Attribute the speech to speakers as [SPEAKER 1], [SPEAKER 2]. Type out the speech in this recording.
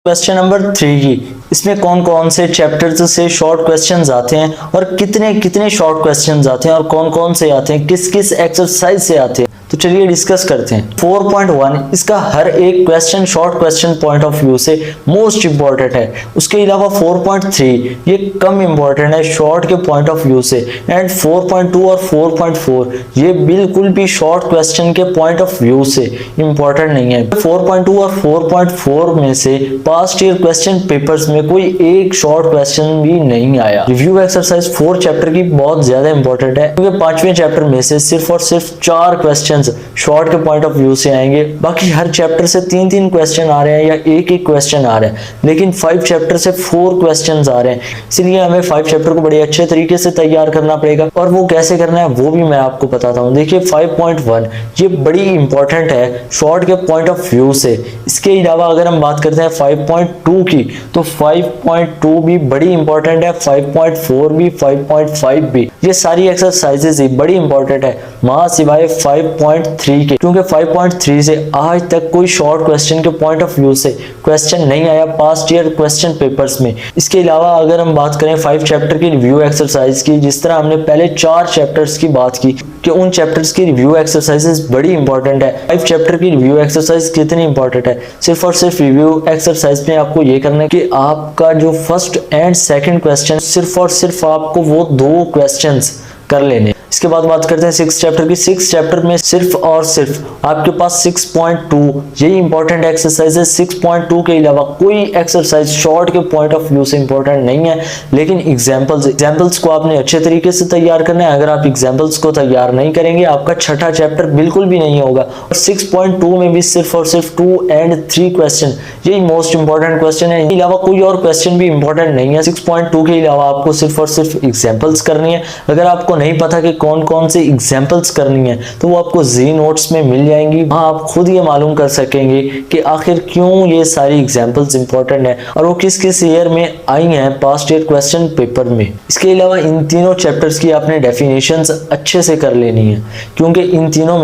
[SPEAKER 1] Question number 3 की इसमें कौन कौन से चैप्टर्स से शॉर्ट क्वेश्चंस आते हैं और कितने कितने शॉर्ट क्वेश्चंस आते हैं और कौन कौन से आते हैं, किस किस एक्सरसाइज से आते हैं, तो चलिए डिस्कस करते हैं। 4.1 इसका हर एक question short question point of view से मोस्ट इंपॉर्टेंट है। उसके अलावा 4.3 ये कम इंपॉर्टेंट है शॉर्ट के पॉइंट ऑफ व्यू से, एंड 4.2 और 4.4 ये बिल्कुल भी शॉर्ट क्वेश्चन के पॉइंट ऑफ व्यू से इंपॉर्टेंट नहीं है। 4.2 और 4.4 में से पास्ट ईयर क्वेश्चन पेपर्स में कोई एक शॉर्ट क्वेश्चन भी नहीं आया। रिव्यू एक्सरसाइज 4 चैप्टर की बहुत ज्यादा इंपॉर्टेंट है क्योंकि 5वें चैप्टर में से सिर्फ और सिर्फ 4 क्वेश्चन शॉर्ट के पॉइंट ऑफ व्यू से आएंगे। बाकी हर चैप्टर से 3-3 क्वेश्चन आ रहे हैं या एक एक क्वेश्चन आ रहे हैं, लेकिन 5 चैप्टर से 4 क्वेश्चंस आ रहे हैं। इसलिए हमें 5 चैप्टर को बड़े अच्छे तरीके से तैयार करना पड़ेगा, और वो कैसे करना है वो भी मैं आपको बताता हूँ। देखिए 5.1 ये बड़ी इंपॉर्टेंट है शॉर्ट के पॉइंट ऑफ व्यू से। इसके अलावा अगर हम बात करते हैं 5.2 की, तो 5.2 भी बड़ी इंपॉर्टेंट है, 5.4 भी, 5.5 भी। ये सारी एक्सरसाइजेज ही बड़ी इंपॉर्टेंट है वहां सिवाय 5.3 के, क्योंकि 5.3 से आज तक कोई शॉर्ट क्वेश्चन के पॉइंट ऑफ व्यू से क्वेश्चन नहीं आया पास्ट ईयर क्वेश्चन पेपर्स में। इसके अलावा अगर हम बात करें 5 चैप्टर की रिव्यू एक्सरसाइज की, जिस तरह हमने पहले 4 चैप्टर्स की बात की कि उन चैप्टर्स की रिव्यू एक्सरसाइजेस बड़ी इंपॉर्टेंट है। 5 चैप्टर की रिव्यू एक्सरसाइज कितनी इंपॉर्टेंट है, सिर्फ और सिर्फ रिव्यू एक्सरसाइज में आपको ये करना है कि आपका जो फर्स्ट एंड सेकंड क्वेश्चन सिर्फ और सिर्फ आपको वो 2 क्वेश्चंस कर लेने। इसके बाद बात करते हैं 6 चैप्टर की। 6 चैप्टर में सिर्फ और सिर्फ आपके पास 6.2 यही इंपॉर्टेंट एक्सरसाइज है। 6.2 के अलावा कोई एक्सरसाइज शॉर्ट के पॉइंट ऑफ व्यू से इंपॉर्टेंट नहीं है, लेकिन एग्जाम्पल्स को आपने अच्छे तरीके से तैयार करना है। अगर आप एग्जाम्पल्स को तैयार नहीं करेंगे आपका छठा चैप्टर बिल्कुल भी नहीं होगा। और 6.2 में भी सिर्फ और सिर्फ 2 and 3 क्वेश्चन यही मोस्ट इंपॉर्टेंट क्वेश्चन है। इसके अलावा कोई और क्वेश्चन भी इंपॉर्टेंट नहीं है। 6.2 के अलावा आपको सिर्फ और सिर्फ एग्जाम्पल्स करनी है। अगर आपको नहीं पता कि कौन कौन से एग्जाम्पल्स करनी है तो वो आपको जी नोट्स में मिल जाएंगी। वहां आप खुद ये मालूम कर सकेंगे कि आखिर क्यों ये सारी एग्जाम्पल्स इंपॉर्टेंट है और वो किस किस ईयर में आई हैं पास्ट ईयर क्वेश्चन पेपर में। इसके अलावा इन तीनों चैप्टर्स की आपने डेफिनेशंस अच्छे से कर लेनी है, क्योंकि इन तीनों